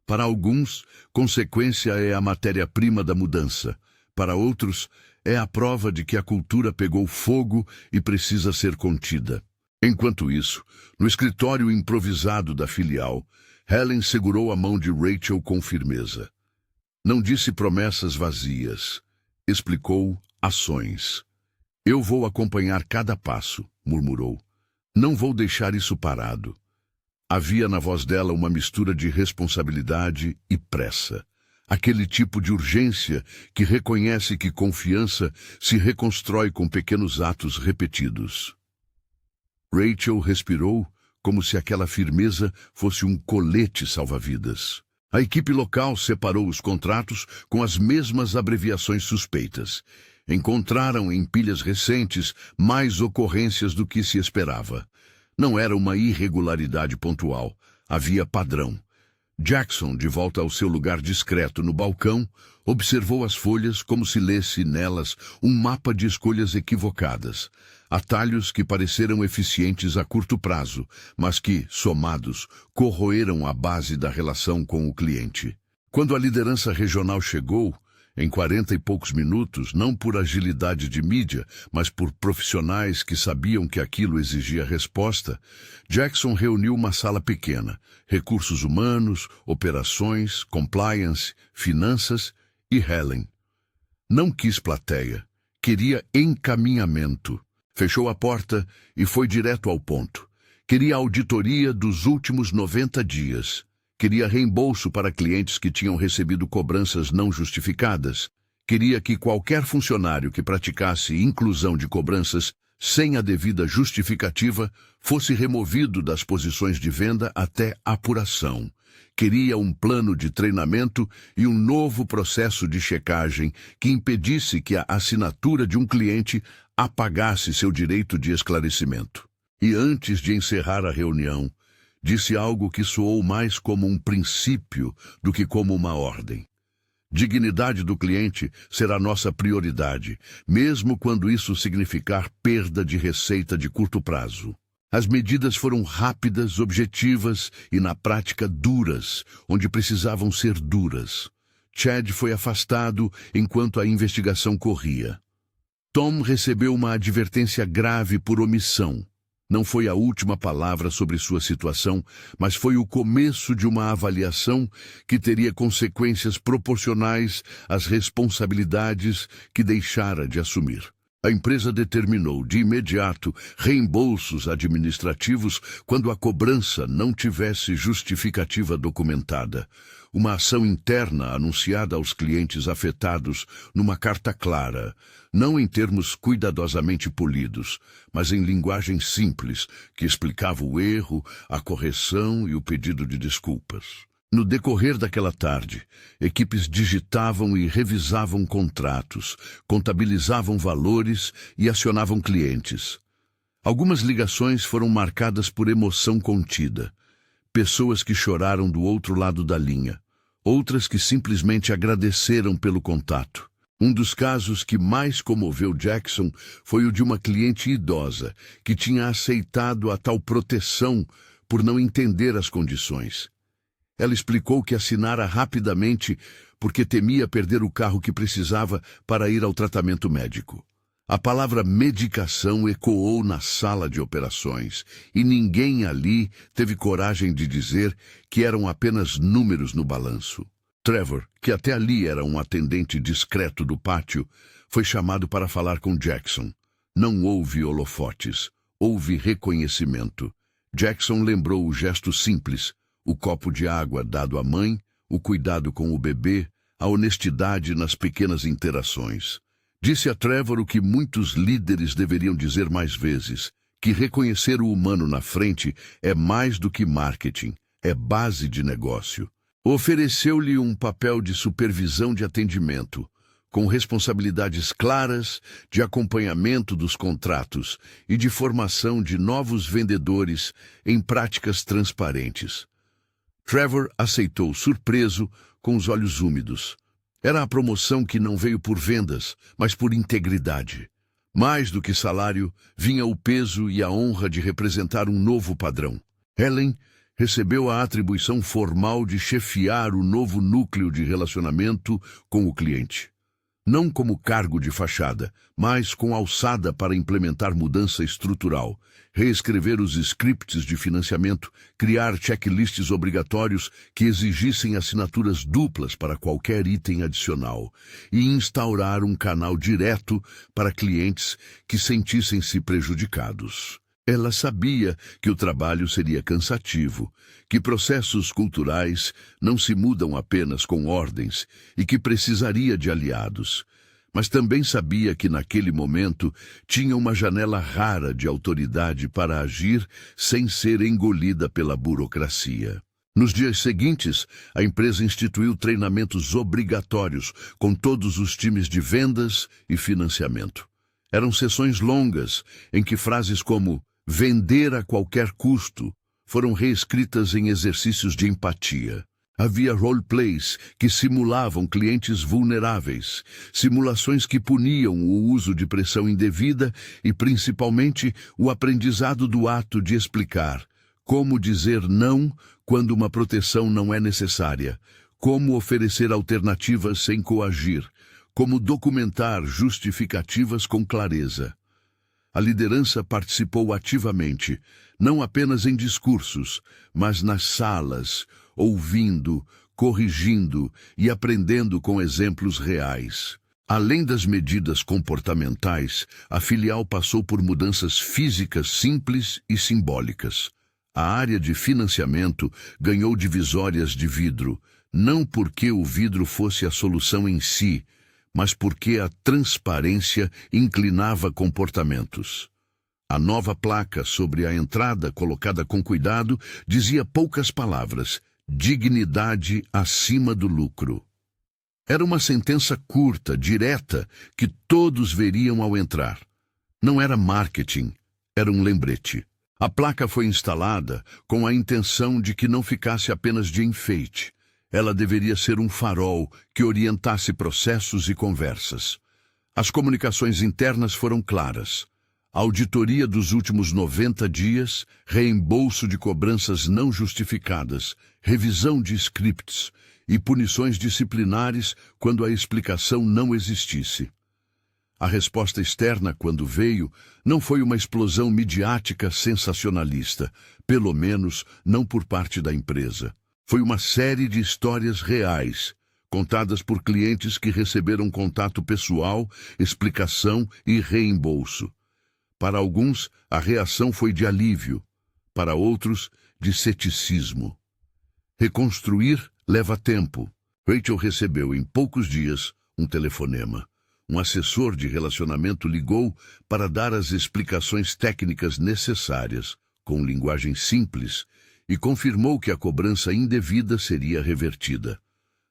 Para alguns, consequência é a matéria-prima da mudança. Para outros, é a prova de que a cultura pegou fogo e precisa ser contida. Enquanto isso, no escritório improvisado da filial, Helen segurou a mão de Rachel com firmeza. Não disse promessas vazias. Explicou ações. "Eu vou acompanhar cada passo", murmurou. "Não vou deixar isso parado." Havia na voz dela uma mistura de responsabilidade e pressa. Aquele tipo de urgência que reconhece que confiança se reconstrói com pequenos atos repetidos. Rachel respirou como se aquela firmeza fosse um colete salva-vidas. A equipe local separou os contratos com as mesmas abreviações suspeitas. Encontraram em pilhas recentes mais ocorrências do que se esperava. Não era uma irregularidade pontual. Havia padrão. Jackson, de volta ao seu lugar discreto no balcão, observou as folhas como se lesse nelas um mapa de escolhas equivocadas. Atalhos que pareceram eficientes a curto prazo, mas que, somados, corroeram a base da relação com o cliente. Quando a liderança regional chegou, em 40 e poucos minutos, não por agilidade de mídia, mas por profissionais que sabiam que aquilo exigia resposta, Jackson reuniu uma sala pequena, recursos humanos, operações, compliance, finanças e Helen. Não quis plateia, queria encaminhamento. Fechou a porta e foi direto ao ponto. Queria auditoria dos últimos 90 dias. Queria reembolso para clientes que tinham recebido cobranças não justificadas. Queria que qualquer funcionário que praticasse inclusão de cobranças sem a devida justificativa fosse removido das posições de venda até apuração. Queria um plano de treinamento e um novo processo de checagem que impedisse que a assinatura de um cliente apagasse seu direito de esclarecimento. E antes de encerrar a reunião, disse algo que soou mais como um princípio do que como uma ordem. Dignidade do cliente será nossa prioridade, mesmo quando isso significar perda de receita de curto prazo. As medidas foram rápidas, objetivas e, na prática, duras, onde precisavam ser duras. Chad foi afastado enquanto a investigação corria. Tom recebeu uma advertência grave por omissão. Não foi a última palavra sobre sua situação, mas foi o começo de uma avaliação que teria consequências proporcionais às responsabilidades que deixara de assumir. A empresa determinou, de imediato, reembolsos administrativos quando a cobrança não tivesse justificativa documentada. Uma ação interna anunciada aos clientes afetados numa carta clara, não em termos cuidadosamente polidos, mas em linguagem simples, que explicava o erro, a correção e o pedido de desculpas. No decorrer daquela tarde, equipes digitavam e revisavam contratos, contabilizavam valores e acionavam clientes. Algumas ligações foram marcadas por emoção contida. Pessoas que choraram do outro lado da linha, outras que simplesmente agradeceram pelo contato. Um dos casos que mais comoveu Jackson foi o de uma cliente idosa que tinha aceitado a tal proteção por não entender as condições. Ela explicou que assinara rapidamente porque temia perder o carro que precisava para ir ao tratamento médico. A palavra medicação ecoou na sala de operações e ninguém ali teve coragem de dizer que eram apenas números no balanço. Trevor, que até ali era um atendente discreto do pátio, foi chamado para falar com Jackson. Não houve holofotes, houve reconhecimento. Jackson lembrou o gesto simples, o copo de água dado à mãe, o cuidado com o bebê, a honestidade nas pequenas interações. Disse a Trevor o que muitos líderes deveriam dizer mais vezes, que reconhecer o humano na frente é mais do que marketing, é base de negócio. Ofereceu-lhe um papel de supervisão de atendimento, com responsabilidades claras de acompanhamento dos contratos e de formação de novos vendedores em práticas transparentes. Trevor aceitou surpreso, com os olhos úmidos. Era a promoção que não veio por vendas, mas por integridade. Mais do que salário, vinha o peso e a honra de representar um novo padrão. Helen recebeu a atribuição formal de chefiar o novo núcleo de relacionamento com o cliente. Não como cargo de fachada, mas com alçada para implementar mudança estrutural, reescrever os scripts de financiamento, criar checklists obrigatórios que exigissem assinaturas duplas para qualquer item adicional e instaurar um canal direto para clientes que sentissem-se prejudicados. Ela sabia que o trabalho seria cansativo, que processos culturais não se mudam apenas com ordens e que precisaria de aliados. Mas também sabia que naquele momento tinha uma janela rara de autoridade para agir sem ser engolida pela burocracia. Nos dias seguintes, a empresa instituiu treinamentos obrigatórios com todos os times de vendas e financiamento. Eram sessões longas em que frases como "vender a qualquer custo" foram reescritas em exercícios de empatia. Havia roleplays que simulavam clientes vulneráveis, simulações que puniam o uso de pressão indevida e, principalmente, o aprendizado do ato de explicar como dizer não quando uma proteção não é necessária, como oferecer alternativas sem coagir, como documentar justificativas com clareza. A liderança participou ativamente, não apenas em discursos, mas nas salas, ouvindo, corrigindo e aprendendo com exemplos reais. Além das medidas comportamentais, a filial passou por mudanças físicas simples e simbólicas. A área de financiamento ganhou divisórias de vidro, não porque o vidro fosse a solução em si, mas porque a transparência inclinava comportamentos. A nova placa sobre a entrada, colocada com cuidado, dizia poucas palavras: dignidade acima do lucro. Era uma sentença curta, direta, que todos veriam ao entrar. Não era marketing, era um lembrete. A placa foi instalada com a intenção de que não ficasse apenas de enfeite. Ela deveria ser um farol que orientasse processos e conversas. As comunicações internas foram claras. Auditoria dos últimos 90 dias, reembolso de cobranças não justificadas, revisão de scripts e punições disciplinares quando a explicação não existisse. A resposta externa, quando veio, não foi uma explosão midiática sensacionalista, pelo menos não por parte da empresa. Foi uma série de histórias reais, contadas por clientes que receberam contato pessoal, explicação e reembolso. Para alguns, a reação foi de alívio, para outros, de ceticismo. Reconstruir leva tempo. Rachel recebeu em poucos dias um telefonema. Um assessor de relacionamento ligou para dar as explicações técnicas necessárias, com linguagem simples, e confirmou que a cobrança indevida seria revertida.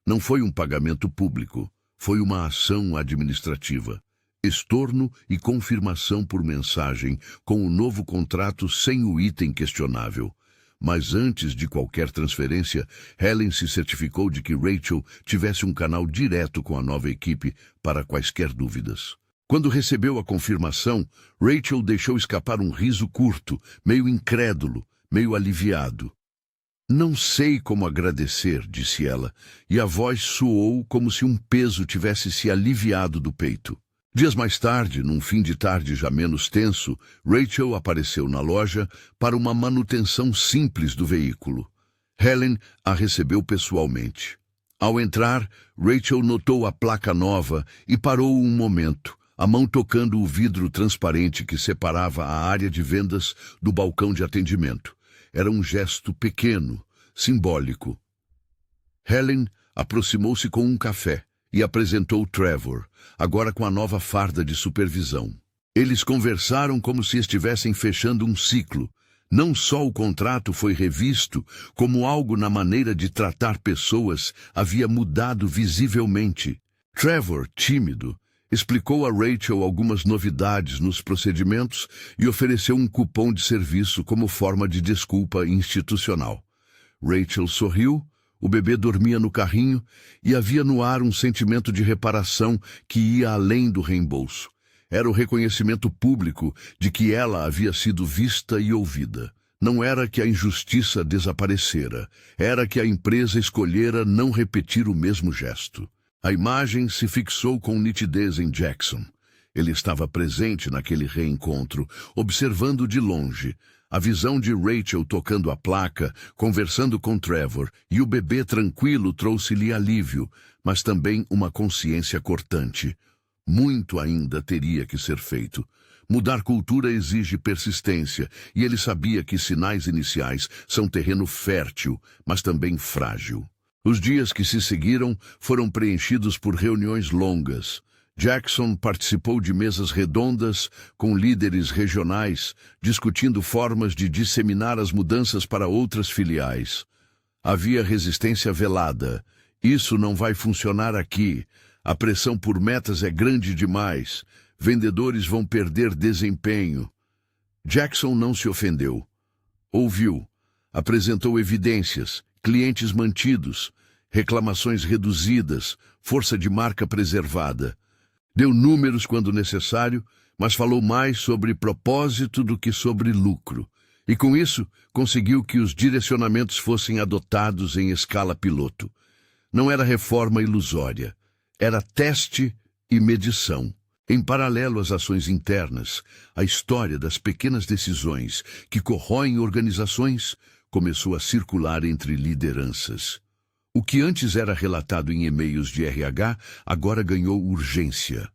Não foi um pagamento público, foi uma ação administrativa. Estorno e confirmação por mensagem com o novo contrato sem o item questionável. Mas antes de qualquer transferência, Helen se certificou de que Rachel tivesse um canal direto com a nova equipe para quaisquer dúvidas. Quando recebeu a confirmação, Rachel deixou escapar um riso curto, meio incrédulo, meio aliviado. "Não sei como agradecer", disse ela, e a voz soou como se um peso tivesse se aliviado do peito. Dias mais tarde, num fim de tarde já menos tenso, Rachel apareceu na loja para uma manutenção simples do veículo. Helen a recebeu pessoalmente. Ao entrar, Rachel notou a placa nova e parou um momento, a mão tocando o vidro transparente que separava a área de vendas do balcão de atendimento. era um gesto pequeno, simbólico. Helen aproximou-se com um café e apresentou Trevor, agora com a nova farda de supervisão. Eles conversaram como se estivessem fechando um ciclo. Não só o contrato foi revisto, como algo na maneira de tratar pessoas havia mudado visivelmente. Trevor, tímido, explicou a Rachel algumas novidades nos procedimentos e ofereceu um cupom de serviço como forma de desculpa institucional. Rachel sorriu, o bebê dormia no carrinho e havia no ar um sentimento de reparação que ia além do reembolso. Era o reconhecimento público de que ela havia sido vista e ouvida. Não era que a injustiça desaparecera, era que a empresa escolhera não repetir o mesmo gesto. A imagem se fixou com nitidez em Jackson. Ele estava presente naquele reencontro, observando de longe. A visão de Rachel tocando a placa, conversando com Trevor, e o bebê tranquilo trouxe-lhe alívio, mas também uma consciência cortante. Muito ainda teria que ser feito. Mudar cultura exige persistência, e ele sabia que sinais iniciais são terreno fértil, mas também frágil. Os dias que se seguiram foram preenchidos por reuniões longas. Jackson participou de mesas redondas com líderes regionais, discutindo formas de disseminar as mudanças para outras filiais. Havia resistência velada. Isso não vai funcionar aqui. A pressão por metas é grande demais. Vendedores vão perder desempenho. Jackson não se ofendeu. Ouviu. Apresentou evidências, clientes mantidos, reclamações reduzidas, força de marca preservada. Deu números quando necessário, mas falou mais sobre propósito do que sobre lucro. E com isso, conseguiu que os direcionamentos fossem adotados em escala piloto. Não era reforma ilusória. Era teste e medição. Em paralelo às ações internas, a história das pequenas decisões que corroem organizações começou a circular entre lideranças. O que antes era relatado em e-mails de RH, agora ganhou urgência.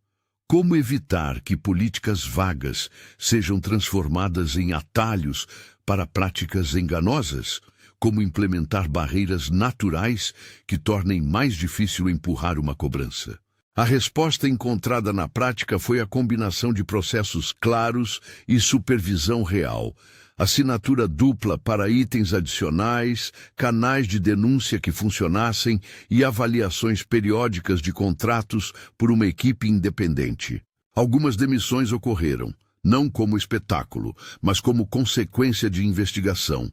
Como evitar que políticas vagas sejam transformadas em atalhos para práticas enganosas? Como implementar barreiras naturais que tornem mais difícil empurrar uma cobrança? A resposta encontrada na prática foi a combinação de processos claros e supervisão real, assinatura dupla para itens adicionais, canais de denúncia que funcionassem e avaliações periódicas de contratos por uma equipe independente. Algumas demissões ocorreram, não como espetáculo, mas como consequência de investigação.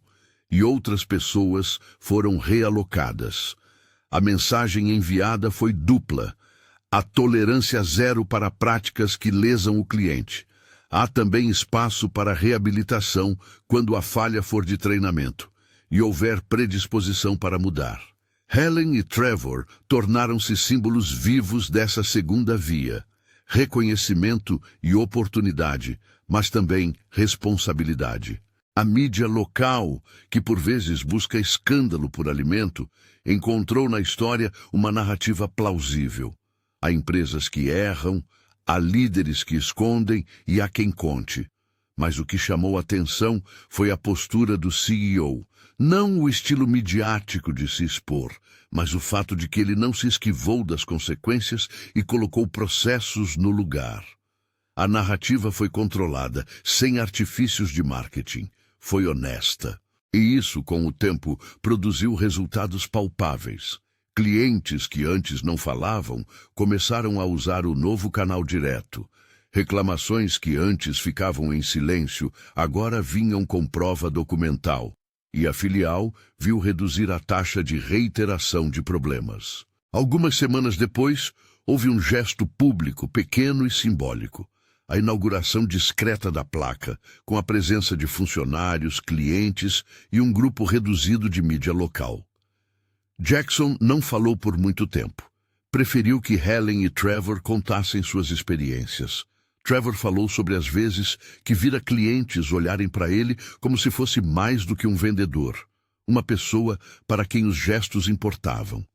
E outras pessoas foram realocadas. A mensagem enviada foi dupla. Há tolerância zero para práticas que lesam o cliente. Há também espaço para reabilitação quando a falha for de treinamento e houver predisposição para mudar. Helen e Trevor tornaram-se símbolos vivos dessa segunda via. Reconhecimento e oportunidade, mas também responsabilidade. A mídia local, que por vezes busca escândalo por alimento, encontrou na história uma narrativa plausível. Há empresas que erram, há líderes que escondem e há quem conte. Mas o que chamou atenção foi a postura do CEO. Não o estilo midiático de se expor, mas o fato de que ele não se esquivou das consequências e colocou processos no lugar. A narrativa foi controlada, sem artifícios de marketing. Foi honesta. E isso, com o tempo, produziu resultados palpáveis. Clientes que antes não falavam começaram a usar o novo canal direto. Reclamações que antes ficavam em silêncio agora vinham com prova documental. E a filial viu reduzir a taxa de reiteração de problemas. Algumas semanas depois, houve um gesto público pequeno e simbólico. A inauguração discreta da placa, com a presença de funcionários, clientes e um grupo reduzido de mídia local. Jackson não falou por muito tempo. Preferiu que Helen e Trevor contassem suas experiências. Trevor falou sobre as vezes que vira clientes olharem para ele como se fosse mais do que um vendedor, uma pessoa para quem os gestos importavam.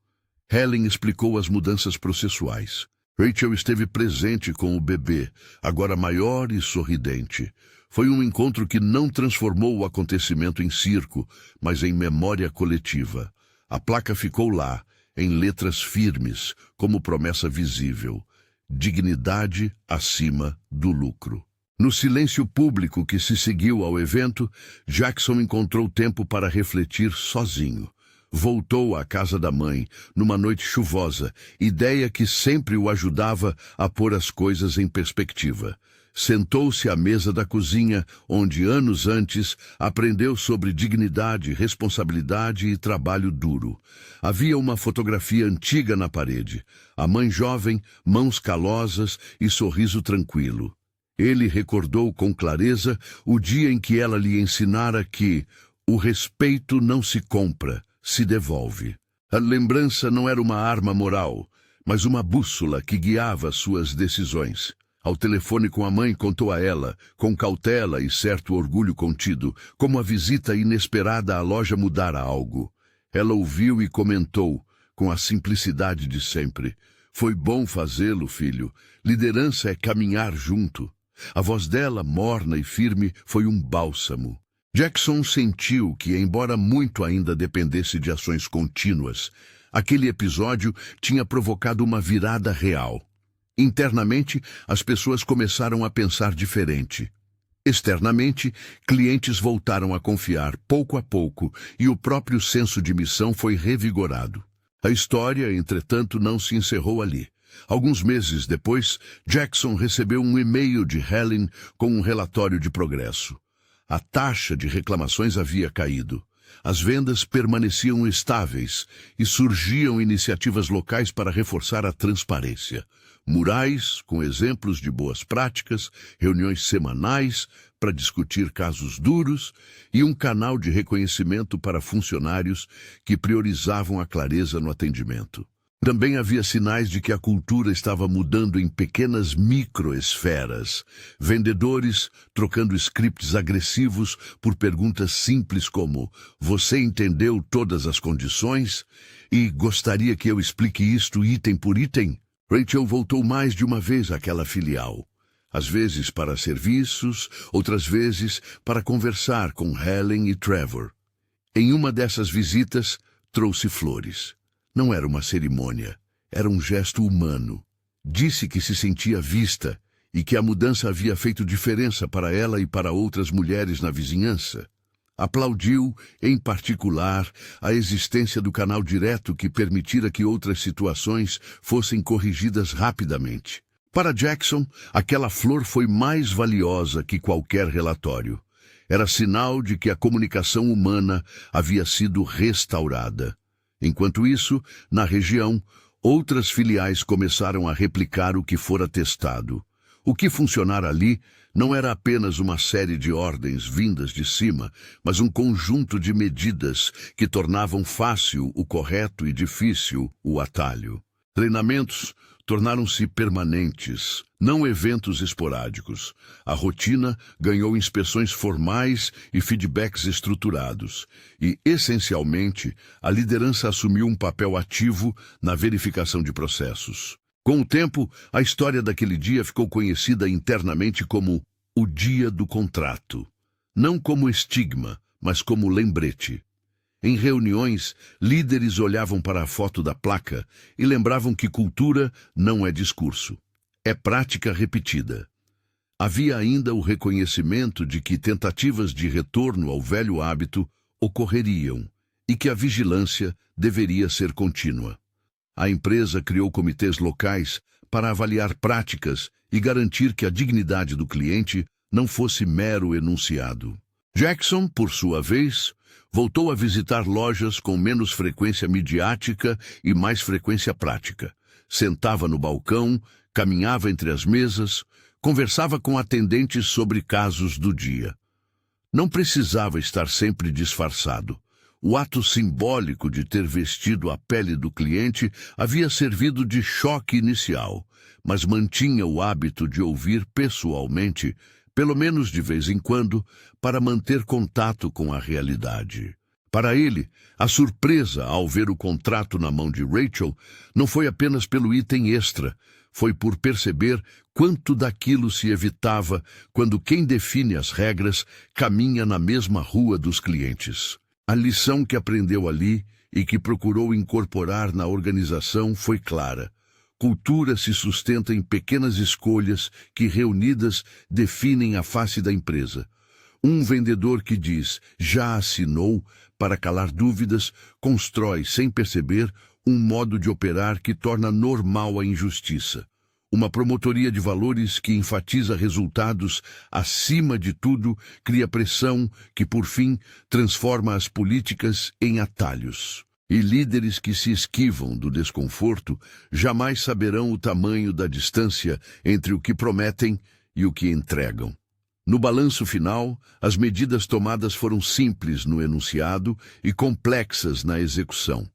Helen explicou as mudanças processuais. Rachel esteve presente com o bebê, agora maior e sorridente. Foi um encontro que não transformou o acontecimento em circo, mas em memória coletiva. A placa ficou lá, em letras firmes, como promessa visível: dignidade acima do lucro. No silêncio público que se seguiu ao evento, Jackson encontrou tempo para refletir sozinho. Voltou à casa da mãe, numa noite chuvosa, ideia que sempre o ajudava a pôr as coisas em perspectiva. Sentou-se à mesa da cozinha, onde anos antes aprendeu sobre dignidade, responsabilidade e trabalho duro. Havia uma fotografia antiga na parede. A mãe jovem, mãos calosas e sorriso tranquilo. Ele recordou com clareza o dia em que ela lhe ensinara que o respeito não se compra, se devolve. A lembrança não era uma arma moral, mas uma bússola que guiava suas decisões. Ao telefone com a mãe, contou a ela, com cautela e certo orgulho contido, como a visita inesperada à loja mudara algo. Ela ouviu e comentou, com a simplicidade de sempre: "Foi bom fazê-lo, filho. Liderança é caminhar junto." A voz dela, morna e firme, foi um bálsamo. Jackson sentiu que, embora muito ainda dependesse de ações contínuas, aquele episódio tinha provocado uma virada real. Internamente, as pessoas começaram a pensar diferente. Externamente, clientes voltaram a confiar pouco a pouco e o próprio senso de missão foi revigorado. A história, entretanto, não se encerrou ali. Alguns meses depois, Jackson recebeu um e-mail de Helen com um relatório de progresso. A taxa de reclamações havia caído. As vendas permaneciam estáveis e surgiam iniciativas locais para reforçar a transparência. Murais com exemplos de boas práticas, reuniões semanais para discutir casos duros e um canal de reconhecimento para funcionários que priorizavam a clareza no atendimento. Também havia sinais de que a cultura estava mudando em pequenas microesferas. Vendedores trocando scripts agressivos por perguntas simples como: "Você entendeu todas as condições?" E "Gostaria que eu explique isto item por item?" Rachel voltou mais de uma vez àquela filial. Às vezes para serviços, outras vezes para conversar com Helen e Trevor. Em uma dessas visitas, trouxe flores. Não era uma cerimônia, era um gesto humano. Disse que se sentia vista e que a mudança havia feito diferença para ela e para outras mulheres na vizinhança. Aplaudiu, em particular, a existência do canal direto que permitira que outras situações fossem corrigidas rapidamente. Para Jackson, aquela flor foi mais valiosa que qualquer relatório. Era sinal de que a comunicação humana havia sido restaurada. Enquanto isso, na região, outras filiais começaram a replicar o que fora testado. O que funcionara ali não era apenas uma série de ordens vindas de cima, mas um conjunto de medidas que tornavam fácil o correto e difícil o atalho. Treinamentos tornaram-se permanentes, não eventos esporádicos. A rotina ganhou inspeções formais e feedbacks estruturados. E, essencialmente, a liderança assumiu um papel ativo na verificação de processos. Com o tempo, a história daquele dia ficou conhecida internamente como o Dia do Contrato. Não como estigma, mas como lembrete. Em reuniões, líderes olhavam para a foto da placa e lembravam que cultura não é discurso, é prática repetida. Havia ainda o reconhecimento de que tentativas de retorno ao velho hábito ocorreriam e que a vigilância deveria ser contínua. A empresa criou comitês locais para avaliar práticas e garantir que a dignidade do cliente não fosse mero enunciado. Jackson, por sua vez, voltou a visitar lojas com menos frequência midiática e mais frequência prática. Sentava no balcão, caminhava entre as mesas, conversava com atendentes sobre casos do dia. Não precisava estar sempre disfarçado. O ato simbólico de ter vestido a pele do cliente havia servido de choque inicial, mas mantinha o hábito de ouvir pessoalmente, pelo menos de vez em quando, para manter contato com a realidade. Para ele, a surpresa ao ver o contrato na mão de Rachel não foi apenas pelo item extra, foi por perceber quanto daquilo se evitava quando quem define as regras caminha na mesma rua dos clientes. A lição que aprendeu ali e que procurou incorporar na organização foi clara. Cultura se sustenta em pequenas escolhas que, reunidas, definem a face da empresa. Um vendedor que diz "já assinou" para calar dúvidas constrói, sem perceber, um modo de operar que torna normal a injustiça. Uma promotoria de valores que enfatiza resultados acima de tudo cria pressão que, por fim, transforma as políticas em atalhos. E líderes que se esquivam do desconforto jamais saberão o tamanho da distância entre o que prometem e o que entregam. No balanço final, as medidas tomadas foram simples no enunciado e complexas na execução.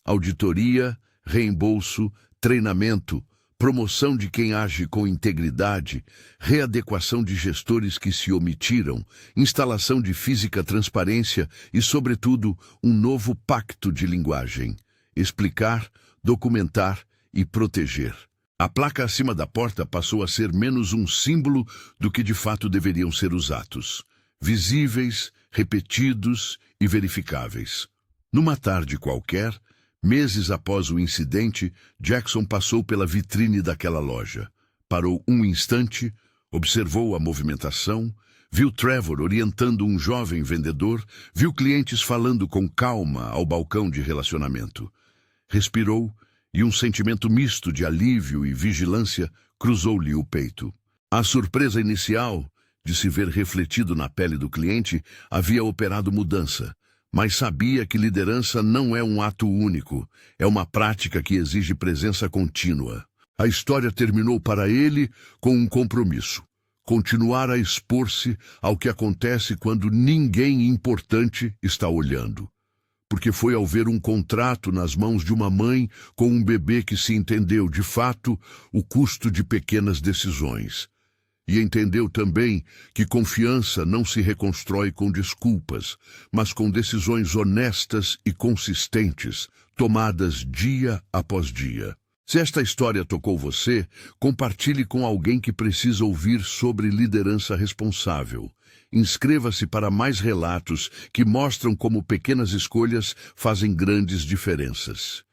Auditoria, reembolso, treinamento, promoção de quem age com integridade, readequação de gestores que se omitiram, instalação de física transparência e, sobretudo, um novo pacto de linguagem. Explicar, documentar e proteger. A placa acima da porta passou a ser menos um símbolo do que de fato deveriam ser os atos. Visíveis, repetidos e verificáveis. Numa tarde qualquer, meses após o incidente, Jackson passou pela vitrine daquela loja. Parou um instante, observou a movimentação, viu Trevor orientando um jovem vendedor, viu clientes falando com calma ao balcão de relacionamento. Respirou e um sentimento misto de alívio e vigilância cruzou-lhe o peito. A surpresa inicial de se ver refletido na pele do cliente havia operado mudança. Mas sabia que liderança não é um ato único, é uma prática que exige presença contínua. A história terminou para ele com um compromisso: continuar a expor-se ao que acontece quando ninguém importante está olhando. Porque foi ao ver um contrato nas mãos de uma mãe com um bebê que se entendeu, de fato, o custo de pequenas decisões. E entendeu também que confiança não se reconstrói com desculpas, mas com decisões honestas e consistentes, tomadas dia após dia. Se esta história tocou você, compartilhe com alguém que precisa ouvir sobre liderança responsável. Inscreva-se para mais relatos que mostram como pequenas escolhas fazem grandes diferenças.